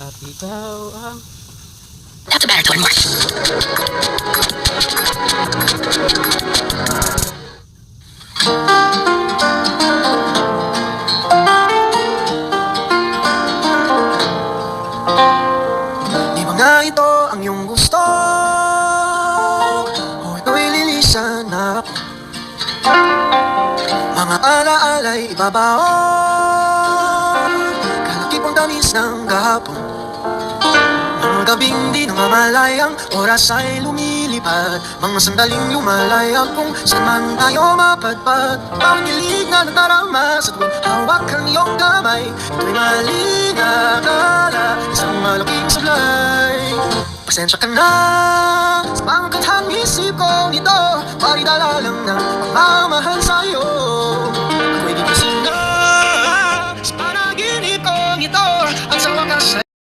At ikaw ang That's a baritone voice. Di ba nga ito ang iyong gusto? O ito'y lilisan na ako? Mga alaala'y ibabaon, kalakipang tamis ng gahapon. Mga gabing di namamalayang oras ay lumilipad, mga sandaling lumalayag kung saan man tayo mapadpad. Pangilig na nadarama sa tuwing hawak ang iyong kamay, ito'y maling akala, isang malaking sablay. Pasensya ka na sa pangkathang isip ko nito, paridala lang ng pagmamahal sa'yo. Ako'y gigising na sa panaginip ko nito, ang sa wakas